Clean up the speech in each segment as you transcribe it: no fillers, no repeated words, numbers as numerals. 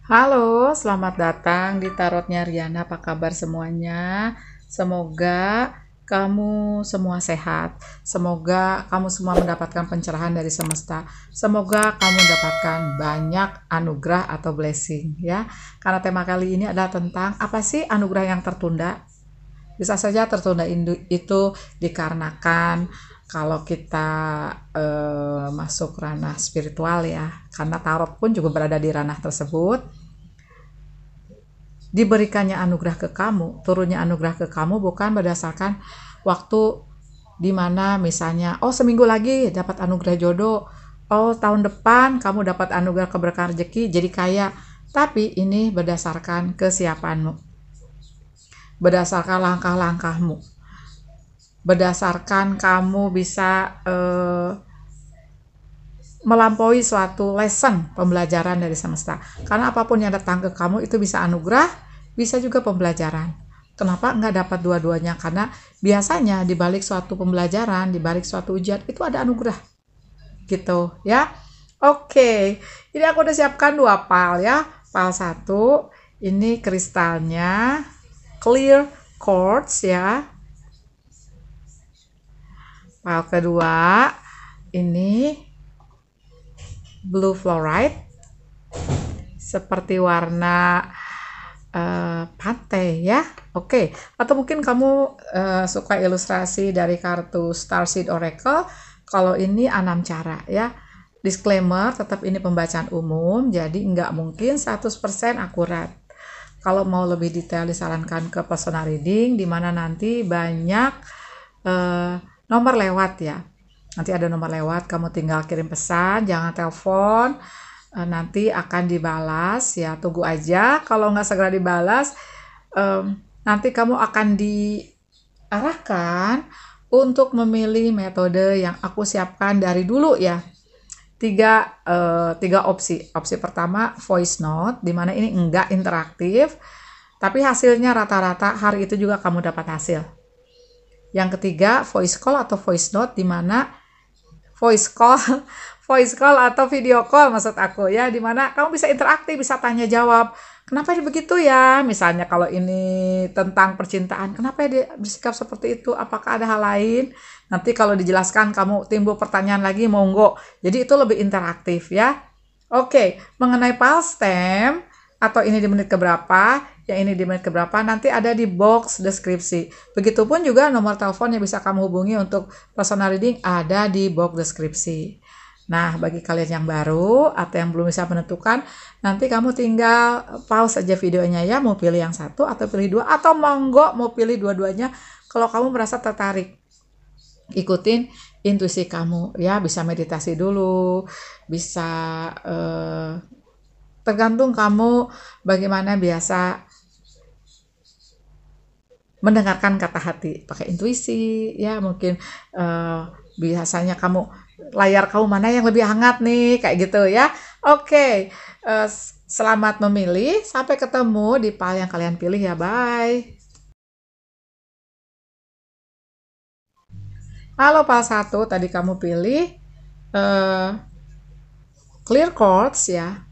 Halo, selamat datang di Tarotnya Riana. Apa kabar semuanya? Semoga kamu semua sehat. Semoga kamu semua mendapatkan pencerahan dari semesta. Semoga kamu mendapatkan banyak anugerah atau blessing ya. Karena tema kali ini adalah tentang apa sih anugerah yang tertunda? Bisa saja tertunda itu dikarenakan kalau kita masuk ranah spiritual ya, karena tarot pun juga berada di ranah tersebut. Diberikannya anugerah ke kamu, turunnya anugerah ke kamu bukan berdasarkan waktu di mana misalnya, oh seminggu lagi dapat anugerah jodoh, oh tahun depan kamu dapat anugerah keberkahan rezeki, jadi kaya. Tapi ini berdasarkan kesiapanmu, berdasarkan langkah-langkahmu, berdasarkan kamu bisa melampaui suatu lesson pembelajaran dari semesta. Karena apapun yang datang ke kamu itu bisa anugerah, bisa juga pembelajaran. Kenapa nggak dapat dua-duanya? Karena biasanya di balik suatu pembelajaran, di balik suatu ujian itu ada anugerah, gitu ya. Oke, ini aku udah siapkan dua pal ya. Pal satu, ini kristalnya clear quartz ya. Pal kedua, ini blue fluorite seperti warna pantai ya. Oke, atau mungkin kamu suka ilustrasi dari kartu Starseed Oracle. Kalau ini 6 cara ya. Disclaimer, tetap ini pembacaan umum, jadi nggak mungkin 100% akurat. Kalau mau lebih detail disarankan ke personal reading, di mana nanti banyak nomor lewat ya. Nanti ada nomor lewat, kamu tinggal kirim pesan, jangan telepon, nanti akan dibalas ya, tunggu aja. Kalau nggak segera dibalas, nanti kamu akan diarahkan untuk memilih metode yang aku siapkan dari dulu ya. Tiga opsi. Opsi pertama voice note, dimana ini enggak interaktif, tapi hasilnya rata-rata hari itu juga kamu dapat hasil. Yang ketiga voice call atau voice note, dimana voice call voice call atau video call maksud aku ya, dimana kamu bisa interaktif, bisa tanya jawab, kenapa dia begitu ya, misalnya kalau ini tentang percintaan, kenapa dia bersikap seperti itu, apakah ada hal lain, nanti kalau dijelaskan kamu timbul pertanyaan lagi, monggo, jadi itu lebih interaktif ya. Oke, mengenai pulse stem atau ini di menit keberapa, yang ini di menit keberapa, nanti ada di box deskripsi. Begitupun juga nomor telepon yang bisa kamu hubungi untuk personal reading ada di box deskripsi. Nah, bagi kalian yang baru atau yang belum bisa menentukan, nanti kamu tinggal pause aja videonya ya, mau pilih yang satu atau pilih dua, atau monggo mau pilih dua-duanya kalau kamu merasa tertarik. Ikutin intuisi kamu ya, bisa meditasi dulu, bisa tergantung kamu bagaimana biasa mendengarkan kata hati, pakai intuisi ya, mungkin biasanya kamu layar kamu mana yang lebih hangat nih, kayak gitu ya. Oke, selamat memilih, sampai ketemu di pal yang kalian pilih ya, bye. Halo pal satu, tadi kamu pilih uh, clear quartz ya,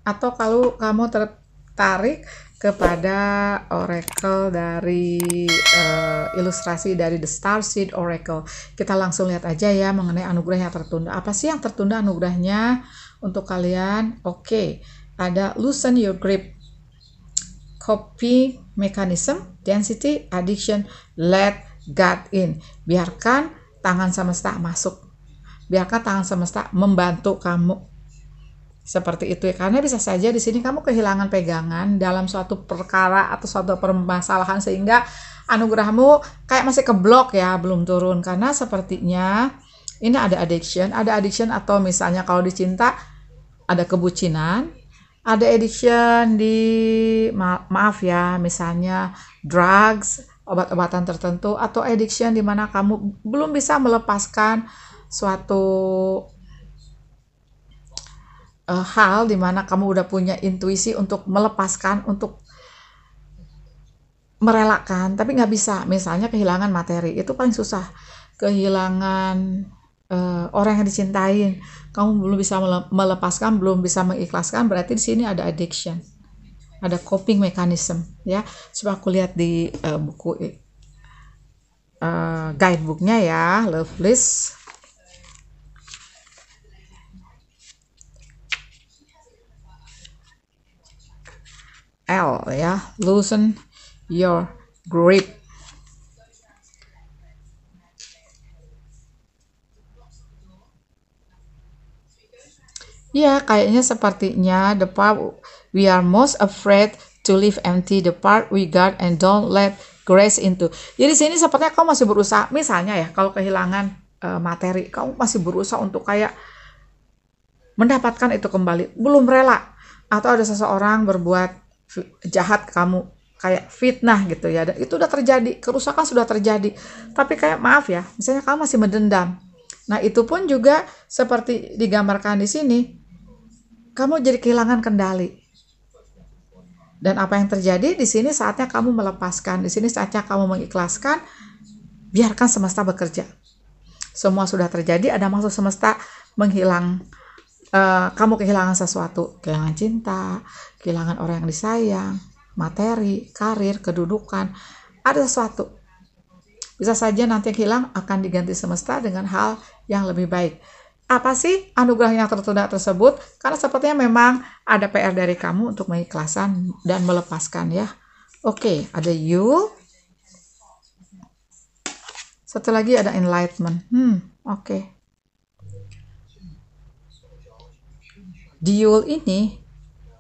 atau kalau kamu tertarik kepada oracle dari ilustrasi dari The Starseed Oracle, kita langsung lihat aja ya mengenai anugerah yang tertunda. Apa sih yang tertunda anugerahnya untuk kalian? Oke, ada loosen your grip, coping mechanism, density, addiction, let God in. Biarkan tangan semesta masuk, biarkan tangan semesta membantu kamu. Seperti itu ya, karena bisa saja di sini kamu kehilangan pegangan dalam suatu perkara atau suatu permasalahan sehingga anugerahmu kayak masih keblok ya, belum turun, karena sepertinya ini ada addiction atau misalnya kalau dicinta ada kebucinan, ada addiction di maaf ya, misalnya drugs, obat-obatan tertentu, atau addiction di mana kamu belum bisa melepaskan suatu hal dimana kamu udah punya intuisi untuk melepaskan, untuk merelakan, tapi nggak bisa. Misalnya kehilangan materi, itu paling susah. Kehilangan orang yang dicintain, kamu belum bisa melepaskan, belum bisa mengikhlaskan, berarti di sini ada addiction, ada coping mechanism ya. Coba aku lihat di buku guidebooknya ya, Love List. L ya, loosen your grip. Ya, kayaknya sepertinya the part we are most afraid to leave empty, the part we guard and don't let grace into. Jadi sini sepertinya kamu masih berusaha, misalnya ya, kalau kehilangan materi, kamu masih berusaha untuk kayak mendapatkan itu kembali, belum rela. Atau ada seseorang berbuat jahat ke kamu, kayak fitnah gitu ya, dan itu udah terjadi, kerusakan sudah terjadi, tapi kayak maaf ya, misalnya kamu masih mendendam. Nah, itu pun juga seperti digambarkan di sini, kamu jadi kehilangan kendali. Dan apa yang terjadi di sini, saatnya kamu melepaskan, di sini saatnya kamu mengikhlaskan, biarkan semesta bekerja. Semua sudah terjadi, ada maksud semesta kamu kehilangan sesuatu, kehilangan cinta, kehilangan orang yang disayang, materi, karir, kedudukan, ada sesuatu. Bisa saja nanti yang hilang akan diganti semesta dengan hal yang lebih baik. Apa sih anugerah yang tertunda tersebut? Karena sepertinya memang ada PR dari kamu untuk mengikhlaskan dan melepaskan ya. Oke, ada you. Satu lagi ada enlightenment. Oke. Di Yule ini,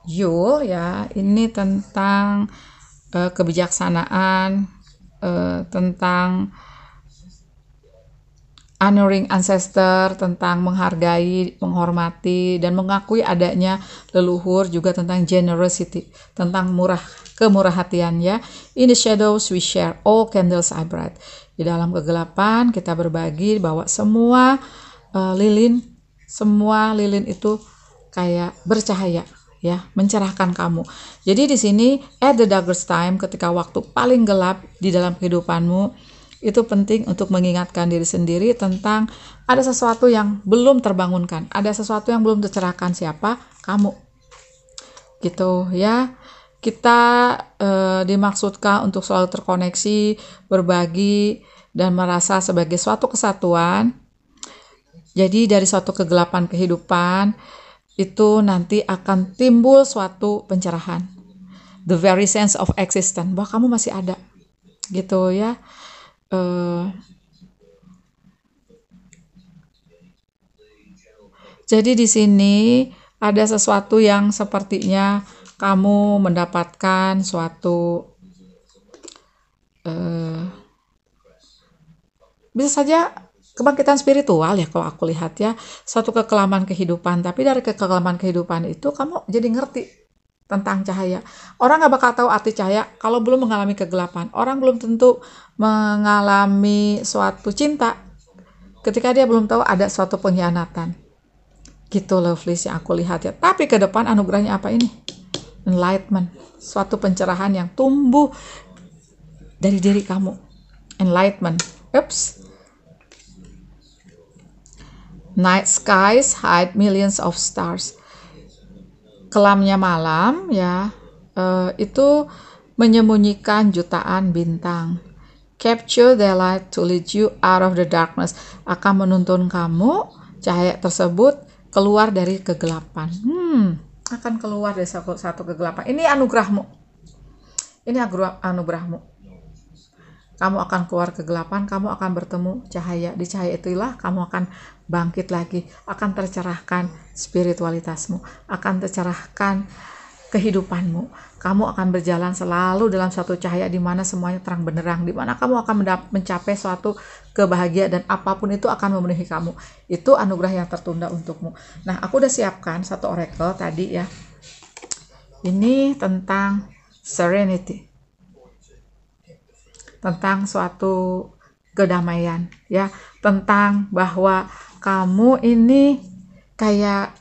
Yule ya, ini tentang kebijaksanaan, tentang honoring ancestor, tentang menghargai, menghormati, dan mengakui adanya leluhur, juga tentang generosity, tentang kemurah hatian ya. In the shadows we share, all candles are bright. Di dalam kegelapan kita berbagi bahwa semua lilin itu kayak bercahaya ya, mencerahkan kamu. Jadi di sini at the darkest time, ketika waktu paling gelap di dalam kehidupanmu, itu penting untuk mengingatkan diri sendiri tentang ada sesuatu yang belum terbangunkan, ada sesuatu yang belum tercerahkan. Siapa? Kamu. Gitu ya. Kita dimaksudkan untuk selalu terkoneksi, berbagi, dan merasa sebagai suatu kesatuan. Jadi dari suatu kegelapan kehidupan, itu nanti akan timbul suatu pencerahan. The very sense of existence, bahwa kamu masih ada. Gitu ya. Jadi di sini ada sesuatu yang sepertinya kamu mendapatkan suatu bisa saja kebangkitan spiritual ya, kalau aku lihat ya, suatu kekelaman kehidupan. Tapi dari kekelaman kehidupan itu kamu jadi ngerti tentang cahaya. Orang gak bakal tahu arti cahaya kalau belum mengalami kegelapan. Orang belum tentu mengalami suatu cinta ketika dia belum tahu ada suatu pengkhianatan. Gitu Lovelace yang aku lihat ya. Tapi ke depan anugerahnya apa ini? Enlightenment. Suatu pencerahan yang tumbuh dari diri kamu. Enlightenment. Oops. Night skies hide millions of stars. Kelamnya malam ya, itu menyembunyikan jutaan bintang. Capture the light to lead you out of the darkness. Akan menuntun kamu, cahaya tersebut, keluar dari kegelapan. Akan keluar dari satu kegelapan. Ini anugerahmu. Ini anugerahmu. Kamu akan keluar kegelapan, kamu akan bertemu cahaya. Di cahaya itulah kamu akan bangkit lagi, akan tercerahkan spiritualitasmu, akan tercerahkan kehidupanmu. Kamu akan berjalan selalu dalam satu cahaya di mana semuanya terang benderang, di mana kamu akan mencapai suatu kebahagiaan dan apapun itu akan memenuhi kamu. Itu anugerah yang tertunda untukmu. Nah, aku udah siapkan satu oracle tadi ya. Ini tentang serenity. Tentang suatu kedamaian ya, tentang bahwa kamu ini kayak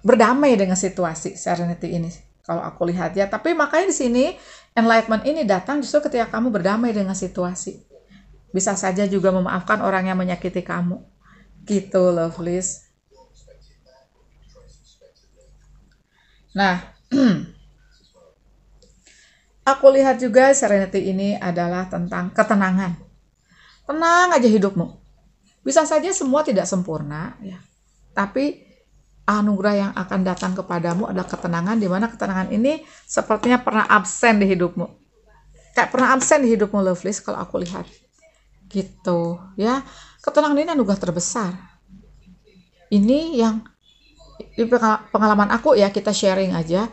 berdamai dengan situasi serenity ini kalau aku lihat ya. Tapi makanya di sini enlightenment ini datang justru ketika kamu berdamai dengan situasi. Bisa saja juga memaafkan orang yang menyakiti kamu. Gitu, lovelies. Nah, aku lihat juga serenity ini adalah tentang ketenangan. Tenang aja hidupmu. Bisa saja semua tidak sempurna, ya. Tapi anugerah yang akan datang kepadamu adalah ketenangan, di mana ketenangan ini sepertinya pernah absen di hidupmu. Kayak pernah absen di hidupmu, lovelies, kalau aku lihat. Gitu, ya. Ketenangan ini anugerah terbesar. Ini yang di pengalaman aku ya, kita sharing aja.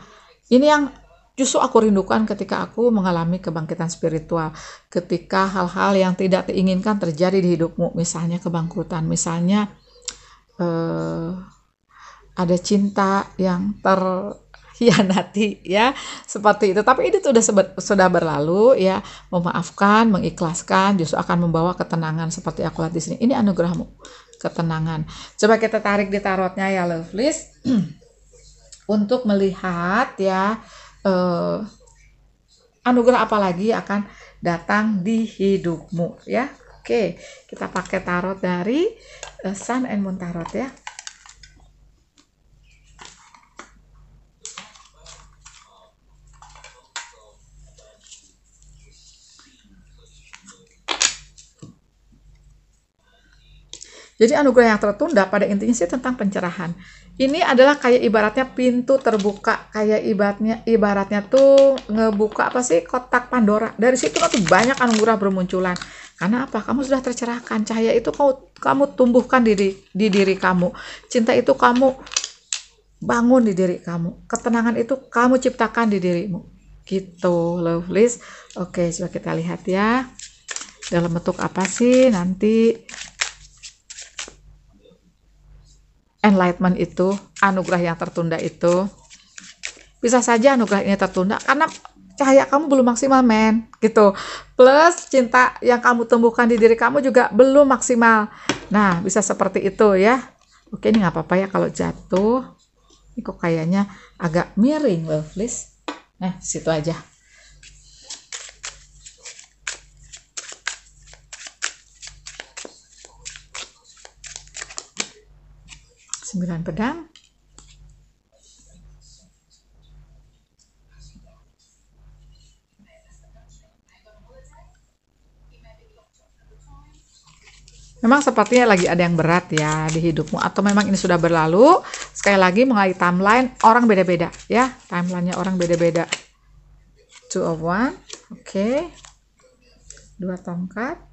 Ini yang justru aku rindukan ketika aku mengalami kebangkitan spiritual. Ketika hal-hal yang tidak diinginkan terjadi di hidupmu, misalnya kebangkrutan, misalnya ada cinta yang terhianati, ya, seperti itu. Tapi itu sudah berlalu, ya. Memaafkan, mengikhlaskan, justru akan membawa ketenangan seperti aku lihat di sini. Ini anugerahmu, ketenangan. Coba kita tarik di tarotnya ya, lovelies, untuk melihat ya anugerah apa lagi akan datang di hidupmu, ya. Oke, kita pakai tarot dari Sun and Moon Tarot, ya. Jadi anugerah yang tertunda pada intinya sih tentang pencerahan. Ini adalah kayak ibaratnya pintu terbuka, kayak ibaratnya tuh ngebuka apa sih, kotak Pandora. Dari situ nanti banyak anugerah bermunculan. Karena apa? Kamu sudah tercerahkan. Cahaya itu kamu tumbuhkan di diri kamu. Cinta itu kamu bangun di diri kamu. Ketenangan itu kamu ciptakan di dirimu. Gitu, lovelies. Oke, coba kita lihat ya. Dalam bentuk apa sih nanti enlightenment itu, anugerah yang tertunda itu. Bisa saja anugerah ini tertunda karena cahaya kamu belum maksimal, men, gitu. Plus cinta yang kamu tumbuhkan di diri kamu juga belum maksimal. Nah, bisa seperti itu ya. Oke, ini nggak apa-apa ya kalau jatuh. Ini kok kayaknya agak miring, lovelies. Nah, situ aja. Sembilan pedang. Memang sepertinya lagi ada yang berat ya di hidupmu, atau memang ini sudah berlalu. Sekali lagi mengenai timeline, orang beda-beda ya. Timelinenya orang beda-beda. Two of Wands, oke. Dua tongkat.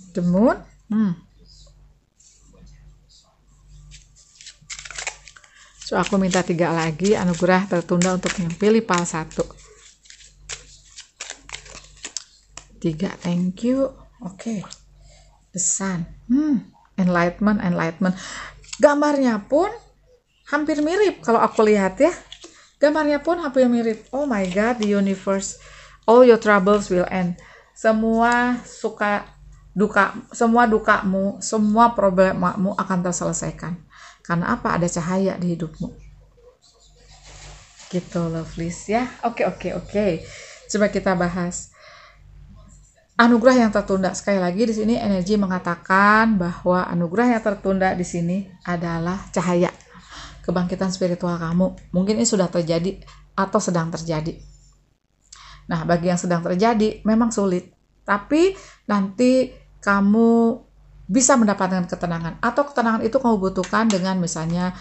The Moon. So, aku minta 3 lagi anugerah tertunda untuk yang pilih PAL 1. 3, thank you. Oke. The Sun. Enlightenment. Gambarnya pun hampir mirip kalau aku lihat ya. Gambarnya pun hampir mirip. Oh my God, the universe. All your troubles will end. Semua dukamu, semua problemamu akan terselesaikan. Karena apa? Ada cahaya di hidupmu. Gitu, lovelies ya. Oke. Coba kita bahas anugerah yang tertunda. Sekali lagi di sini energi mengatakan bahwa anugerah yang tertunda di sini adalah cahaya. Kebangkitan spiritual kamu. Mungkin ini sudah terjadi atau sedang terjadi. Nah, bagi yang sedang terjadi memang sulit. Tapi nanti kamu bisa mendapatkan ketenangan, atau ketenangan itu kamu butuhkan dengan misalnya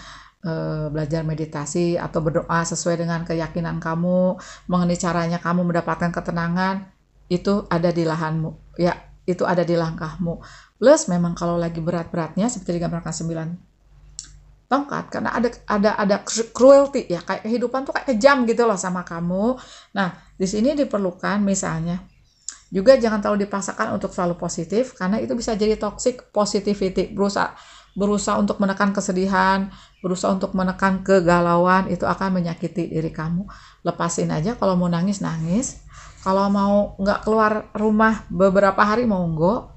belajar meditasi atau berdoa sesuai dengan keyakinan kamu mengenai caranya kamu mendapatkan ketenangan. Itu ada di lahanmu ya, itu ada di langkahmu. Plus memang kalau lagi berat-beratnya seperti digambarkan 9 tongkat, karena ada cruelty ya, kayak kehidupan tuh kayak kejam gitu loh sama kamu. Nah, di sini diperlukan misalnya juga jangan terlalu dipaksakan untuk selalu positif, karena itu bisa jadi toxic positivity. Berusaha untuk menekan kesedihan, berusaha untuk menekan kegalauan, itu akan menyakiti diri kamu. Lepasin aja, kalau mau nangis, kalau mau nggak keluar rumah beberapa hari, monggo.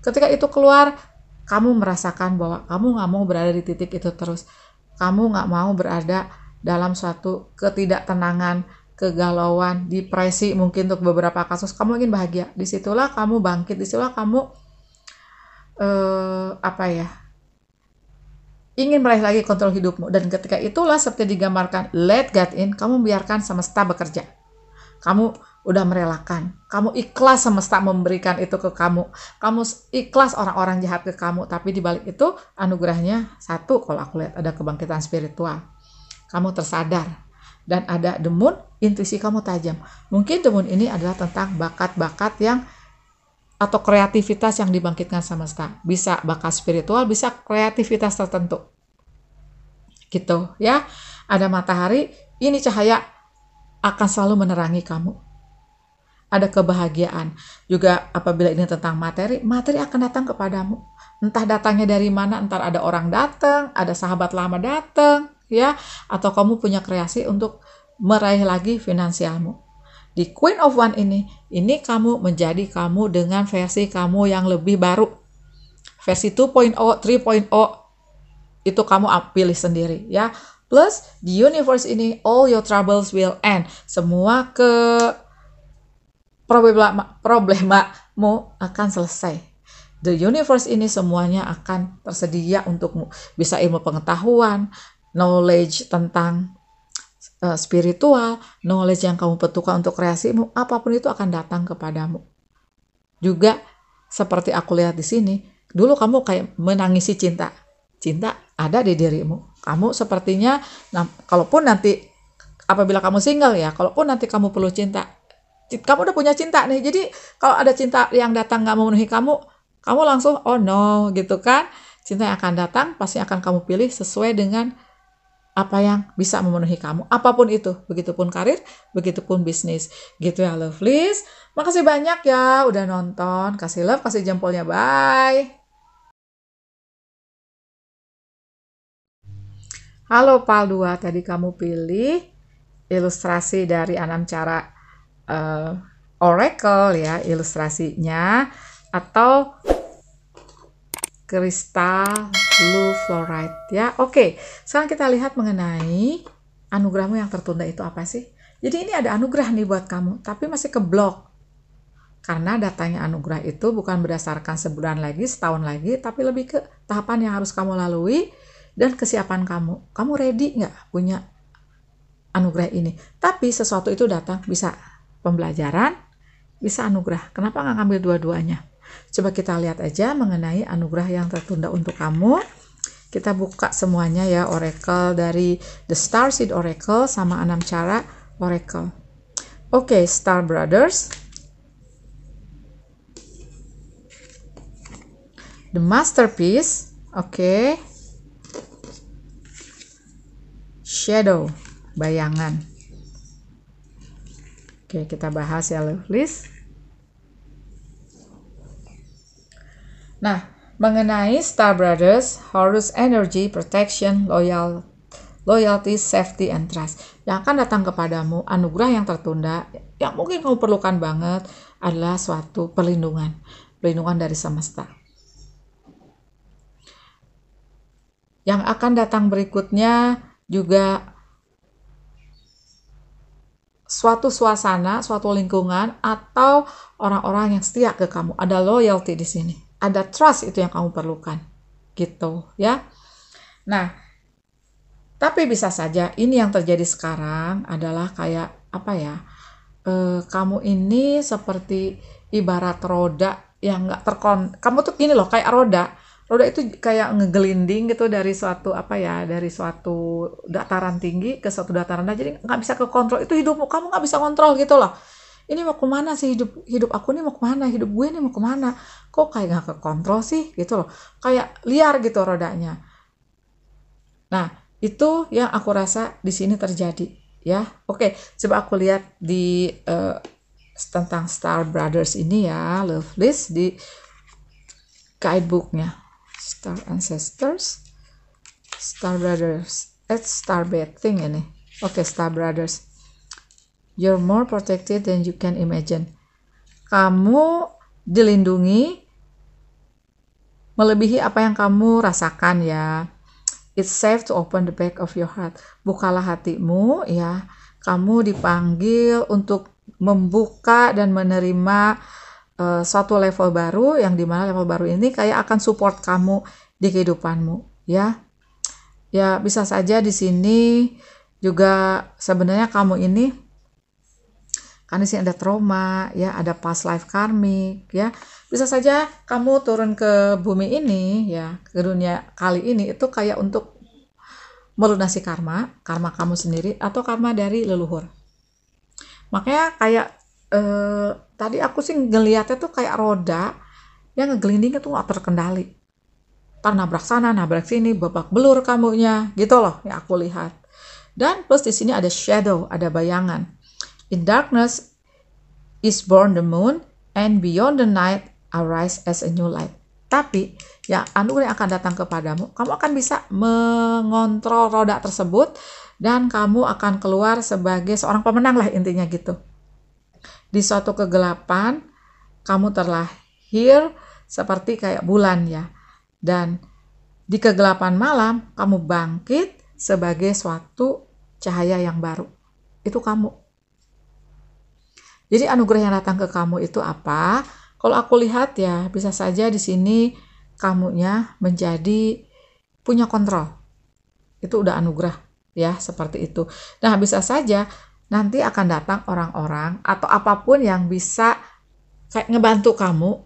Ketika itu keluar, kamu merasakan bahwa kamu nggak mau berada di titik itu terus. Kamu nggak mau berada dalam suatu ketidaktenangan, kegalauan, depresi mungkin untuk beberapa kasus, kamu ingin bahagia. Disitulah kamu bangkit, disitulah kamu ingin meraih lagi kontrol hidupmu. Dan ketika itulah seperti digambarkan, let God in, kamu biarkan semesta bekerja. Kamu udah merelakan, kamu ikhlas semesta memberikan itu ke kamu ikhlas orang-orang jahat ke kamu, tapi dibalik itu anugerahnya satu, kalau aku lihat ada kebangkitan spiritual, kamu tersadar, dan ada the moon, intuisi kamu tajam. Mungkin the moon ini adalah tentang bakat-bakat yang atau kreativitas yang dibangkitkan semesta, bisa bakat spiritual, bisa kreativitas tertentu gitu ya. Ada matahari, ini cahaya akan selalu menerangi kamu. Ada kebahagiaan. Juga apabila ini tentang materi, materi akan datang kepadamu. Entah datangnya dari mana, entar ada orang datang, ada sahabat lama datang, ya, atau kamu punya kreasi untuk meraih lagi finansialmu. Di Queen of Wands ini kamu menjadi kamu dengan versi kamu yang lebih baru. Versi 2.0, 3.0, itu kamu pilih sendiri, ya. Plus, di universe ini, all your troubles will end. Semua problemamu akan selesai. The universe ini semuanya akan tersedia untukmu. Bisa ilmu pengetahuan, knowledge tentang spiritual, knowledge yang kamu petukan untuk kreasimu, apapun itu akan datang kepadamu. Juga seperti aku lihat di sini, dulu kamu kayak menangisi cinta. Cinta ada di dirimu. Kamu sepertinya, kalaupun nanti, apabila kamu single ya, kalaupun nanti kamu perlu cinta, kamu udah punya cinta nih. Jadi kalau ada cinta yang datang gak memenuhi kamu langsung, oh no, gitu kan. Cinta yang akan datang, pasti akan kamu pilih sesuai dengan apa yang bisa memenuhi kamu. Apapun itu, begitupun karir, begitupun bisnis. Gitu ya, lovelies. Makasih banyak ya udah nonton. Kasih love, kasih jempolnya, bye. Halo Pal 2, tadi kamu pilih ilustrasi dari 6 cara oracle ya, ilustrasinya, atau kristal blue fluorite ya. Oke, sekarang kita lihat mengenai anugerahmu yang tertunda itu apa sih. Jadi ini ada anugerah nih buat kamu, tapi masih keblok. Karena datanya anugerah itu bukan berdasarkan sebulan lagi, setahun lagi, tapi lebih ke tahapan yang harus kamu lalui dan kesiapan kamu. Kamu ready nggak punya anugerah ini? Tapi sesuatu itu datang, bisa pembelajaran, bisa anugerah. Kenapa nggak ngambil dua-duanya? Coba kita lihat aja mengenai anugerah yang tertunda untuk kamu. Kita buka semuanya ya, oracle dari The Starseed Oracle sama 6 cara oracle. Oke, Star Brothers, The Masterpiece, oke. Shadow, bayangan. Oke, kita bahas ya, lovelies. Nah, mengenai Star Brothers, Horus Energy, Protection, Loyalty, Safety, and Trust. Yang akan datang kepadamu, anugerah yang tertunda, yang mungkin kamu perlukan banget, adalah suatu perlindungan dari semesta. Yang akan datang berikutnya juga suatu suasana, suatu lingkungan, atau orang-orang yang setia ke kamu. Ada loyalty di sini. Ada trust, itu yang kamu perlukan. Gitu ya. Nah, tapi bisa saja ini yang terjadi sekarang adalah kayak apa ya? Kamu ini seperti ibarat roda yang nggak kamu tuh gini loh, kayak roda itu kayak ngegelinding gitu dari suatu dari suatu dataran tinggi ke suatu dataran rendah, jadi nggak bisa kekontrol. Itu hidupmu, kamu nggak bisa kontrol gitu loh. Ini mau kemana sih hidup aku ini, mau kemana hidup gue ini, mau kemana, kok kayak nggak kekontrol sih gitu loh, kayak liar gitu rodanya. Nah, itu yang aku rasa di sini terjadi ya. Oke, coba aku lihat di tentang Star Brothers ini ya, lovelies, di guidebooknya. Star Ancestors, Star Brothers, Star Bathing ini. Oke, Star Brothers. You're more protected than you can imagine. Kamu dilindungi melebihi apa yang kamu rasakan ya. It's safe to open the back of your heart. Bukalah hatimu ya. Kamu dipanggil untuk membuka dan menerima suatu level baru, yang dimana level baru ini kayak akan support kamu di kehidupanmu ya. Ya bisa saja di sini juga sebenarnya kamu ini kan di sini ada trauma ya, ada past life karmik ya. Bisa saja kamu turun ke bumi ini ya, ke dunia kali ini itu kayak untuk melunasi karma kamu sendiri atau karma dari leluhur. Makanya kayak tadi aku sih ngeliatnya tuh kayak roda yang ngegelindingnya tuh gak terkendali. Ntar nabrak sana, nabrak sini, babak belur kamunya, gitu loh yang aku lihat. Dan plus di sini ada shadow, ada bayangan. In darkness is born the moon, and beyond the night arise as a new light. Tapi yang anugerah yang akan datang kepadamu, kamu akan bisa mengontrol roda tersebut dan kamu akan keluar sebagai seorang pemenang lah intinya gitu. Di suatu kegelapan, kamu terlahir seperti kayak bulan ya. Dan di kegelapan malam, kamu bangkit sebagai suatu cahaya yang baru. Itu kamu. Jadi anugerah yang datang ke kamu itu apa? Kalau aku lihat ya, bisa saja di sini kamunya menjadi punya kontrol. Itu udah anugerah ya, seperti itu. Nah, bisa saja nanti akan datang orang-orang atau apapun yang bisa kayak ngebantu kamu,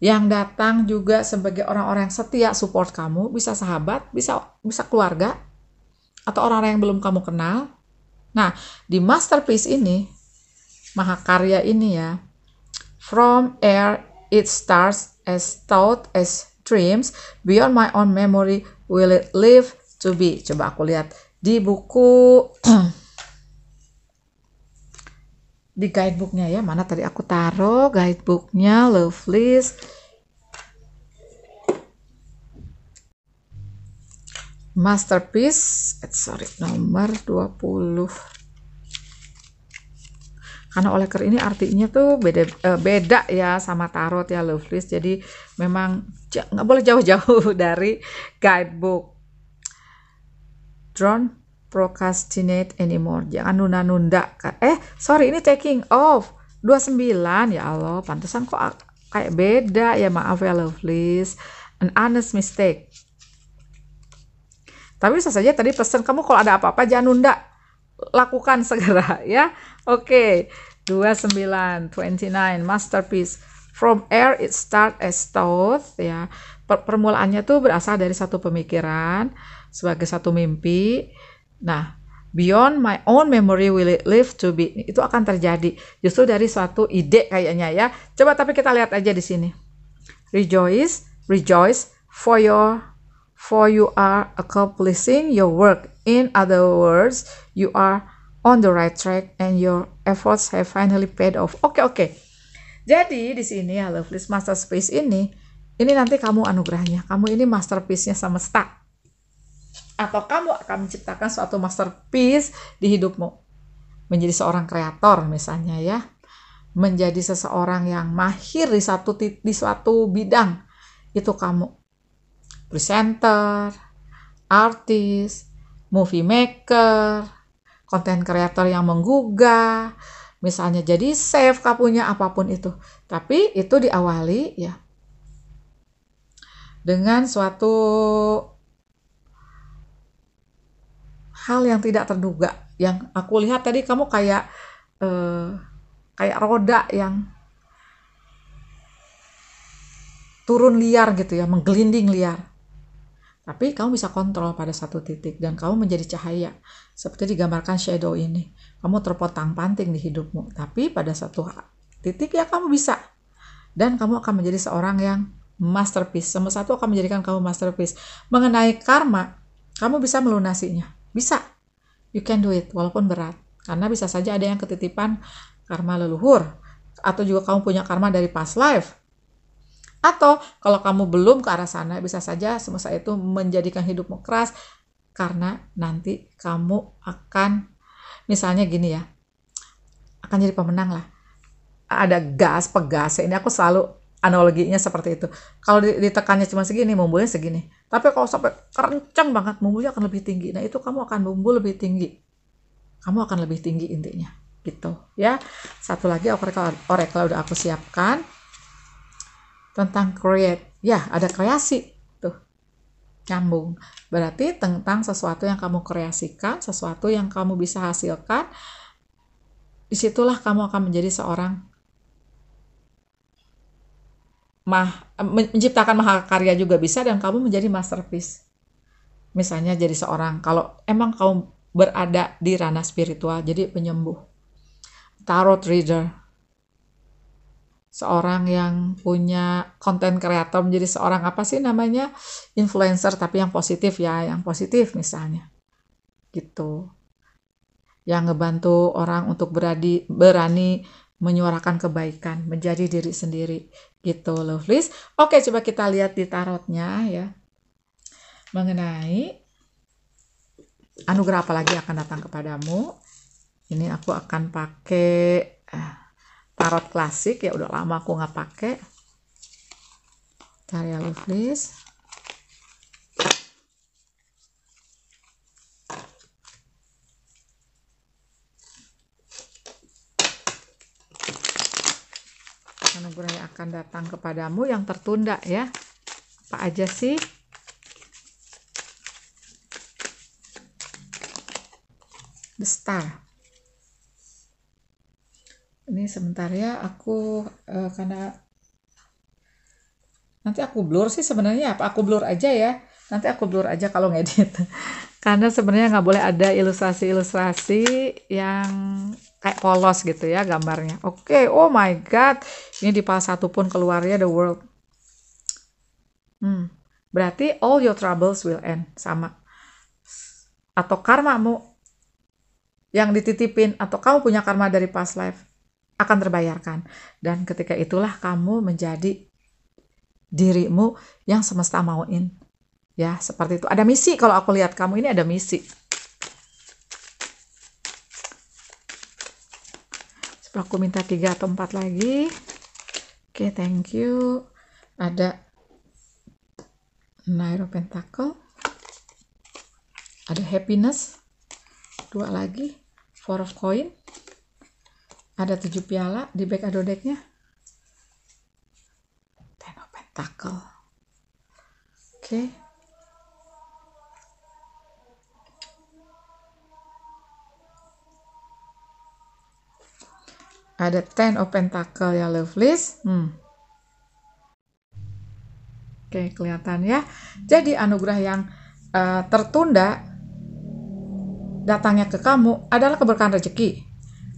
yang datang juga sebagai orang-orang yang setia support kamu, bisa sahabat, bisa keluarga, atau orang-orang yang belum kamu kenal. Nah, di masterpiece ini, mahakarya ini ya, from air it starts as thought, as dreams, beyond my own memory will it live to be. Coba aku lihat di buku di guidebooknya ya, mana tadi aku taruh guidebooknya, Lovelyz masterpiece, nomor 20. Karena Oleker ini artinya tuh beda ya sama tarot ya Lovelyz, jadi memang nggak boleh jauh-jauh dari guidebook. Don't procrastinate anymore. Jangan nunda-nunda. Ini taking off. 29. Ya Allah, pantesan kok kayak beda ya, maaf ya Lovelyz. An honest mistake. Tapi bisa saja tadi pesan kamu kalau ada apa-apa jangan nunda. Lakukan segera ya. Oke. 29 masterpiece. From air it start as thought ya. Permulaannya tuh berasal dari satu pemikiran sebagai satu mimpi. Nah, beyond my own memory will it live to be. Itu akan terjadi justru dari suatu ide kayaknya ya. Coba tapi kita lihat aja di sini. Rejoice for you are accomplishing your work. In other words, you are on the right track and your efforts have finally paid off. Oke. Jadi di sini ya Lovelyz masterpiece ini nanti kamu anugerahnya. Kamu ini masterpiece-nya semesta. Atau kamu akan menciptakan suatu masterpiece di hidupmu. Menjadi seorang kreator misalnya ya. Menjadi seseorang yang mahir di suatu bidang. Itu kamu. Presenter, artis, movie maker, konten kreator yang menggugah. Misalnya jadi chef kapunya, apapun itu. Tapi itu diawali ya dengan suatu hal yang tidak terduga. Yang aku lihat tadi kamu kayak roda yang turun liar gitu ya, menggelinding liar. Tapi kamu bisa kontrol pada satu titik dan kamu menjadi cahaya. Seperti digambarkan shadow ini. Kamu terpotang-panting di hidupmu. Tapi pada satu titik ya kamu bisa. Dan kamu akan menjadi seorang yang masterpiece. Semesta itu akan menjadikan kamu masterpiece. Mengenai karma, kamu bisa melunasinya. Bisa. You can do it, walaupun berat. Karena bisa saja ada yang ketitipan karma leluhur. Atau juga kamu punya karma dari past life. Atau kalau kamu belum ke arah sana, bisa saja semesta itu menjadikan hidupmu keras. Karena nanti kamu akan, misalnya gini ya, akan jadi pemenang lah. Ada pegas. Ini aku selalu analoginya seperti itu. Kalau ditekannya cuma segini, membuatnya segini. Tapi kalau sampai kencang banget, bumbunya akan lebih tinggi. Nah, itu kamu akan bumbu lebih tinggi. Kamu akan lebih tinggi intinya. Gitu ya. Satu lagi oracle udah aku siapkan. Tentang create. Ya, ada kreasi. Tuh. Nyambung. Berarti tentang sesuatu yang kamu kreasikan, sesuatu yang kamu bisa hasilkan. Disitulah kamu akan menjadi seorang menciptakan mahakarya juga bisa, dan kamu menjadi masterpiece. Misalnya jadi seorang, kalau emang kamu berada di ranah spiritual, jadi penyembuh, tarot reader, seorang yang punya content creator, menjadi seorang apa sih namanya, influencer tapi yang positif ya, yang positif misalnya, gitu. Yang ngebantu orang untuk berani menyuarakan kebaikan, menjadi diri sendiri, gitu lovelies. Oke, coba kita lihat di tarotnya ya, mengenai anugerah apa lagi akan datang kepadamu. Ini aku akan pakai tarot klasik ya, udah lama aku nggak pakai. Bentar ya lovelies. Anugerah yang akan datang kepadamu yang tertunda ya. Apa aja sih? The Star. Ini sebentar ya, aku karena nanti aku blur sih sebenarnya, apa aku blur aja ya? Nanti aku blur aja kalau ngedit. Karena sebenarnya nggak boleh ada ilustrasi-ilustrasi yang kayak polos gitu ya gambarnya. Oke, oh my god, ini di pas satu pun keluarnya the world. Berarti all your troubles will end, sama. Atau karmamu yang dititipin, atau kamu punya karma dari past life akan terbayarkan. Dan ketika itulah kamu menjadi dirimu yang semesta mauin. Ya, seperti itu. Ada misi, kalau aku lihat kamu ini ada misi. Aku minta 3 atau 4 lagi. Oke, thank you. Ada Knight of Pentacle. Ada Happiness. 2 lagi. 4 of Coin. Ada 7 piala di back ado decknya. 10 of Pentacle. Oke. Ada 10 of Pentacle ya lovelies. Oke, kelihatan ya. Jadi anugerah yang tertunda datangnya ke kamu adalah keberkahan rezeki,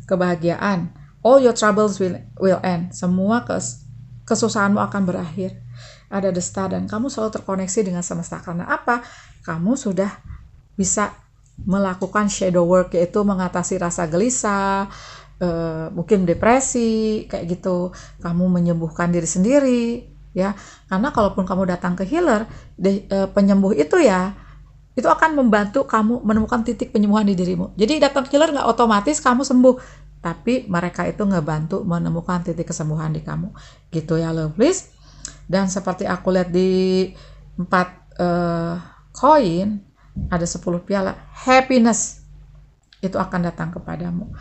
kebahagiaan. All your troubles will end. Semua kesusahanmu akan berakhir. Ada The Star, dan kamu selalu terkoneksi dengan semesta. Karena apa? Kamu sudah bisa melakukan shadow work, yaitu mengatasi rasa gelisah, mungkin depresi kayak gitu. Kamu menyembuhkan diri sendiri ya, karena kalaupun kamu datang ke healer, penyembuh itu ya, itu akan membantu kamu menemukan titik penyembuhan di dirimu. Jadi datang ke healer nggak otomatis kamu sembuh, tapi mereka itu ngebantu menemukan titik kesembuhan di kamu, gitu ya lovelies. Dan seperti aku lihat di 4 koin ada 10 piala, happiness itu akan datang kepadamu.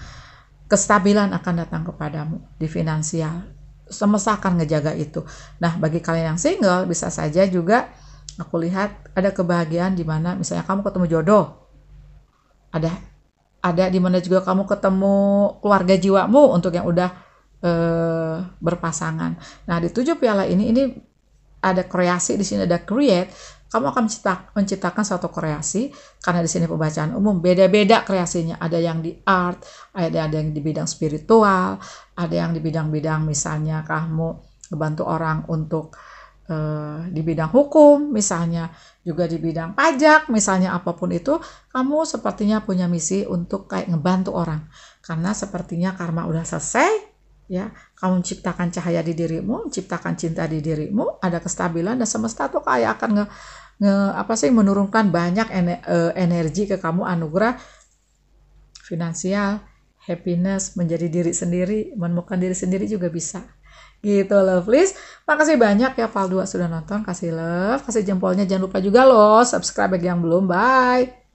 Kestabilan akan datang kepadamu di finansial. Semesta akan ngejaga itu. Nah, bagi kalian yang single, bisa saja juga aku lihat ada kebahagiaan di mana misalnya kamu ketemu jodoh. Ada di mana juga kamu ketemu keluarga jiwamu untuk yang udah berpasangan. Nah, di 7 piala ini ada kreasi, di sini ada create. Kamu akan menciptakan suatu kreasi, karena di sini pembacaan umum beda-beda kreasinya. Ada yang di art, ada yang di bidang spiritual, ada yang di bidang-bidang misalnya kamu membantu orang untuk di bidang hukum, misalnya juga di bidang pajak, misalnya apapun itu, kamu sepertinya punya misi untuk kayak ngebantu orang. Karena sepertinya karma udah selesai. Ya, kamu menciptakan cahaya di dirimu, menciptakan cinta di dirimu, ada kestabilan, dan semesta tuh kayak akan menurunkan banyak energi ke kamu, anugerah finansial, happiness, menjadi diri sendiri, menemukan diri sendiri juga bisa. Gitu loh, please. Makasih banyak ya Pal 2 sudah nonton. Kasih love, kasih jempolnya. Jangan lupa juga loh subscribe bagi yang belum. Bye.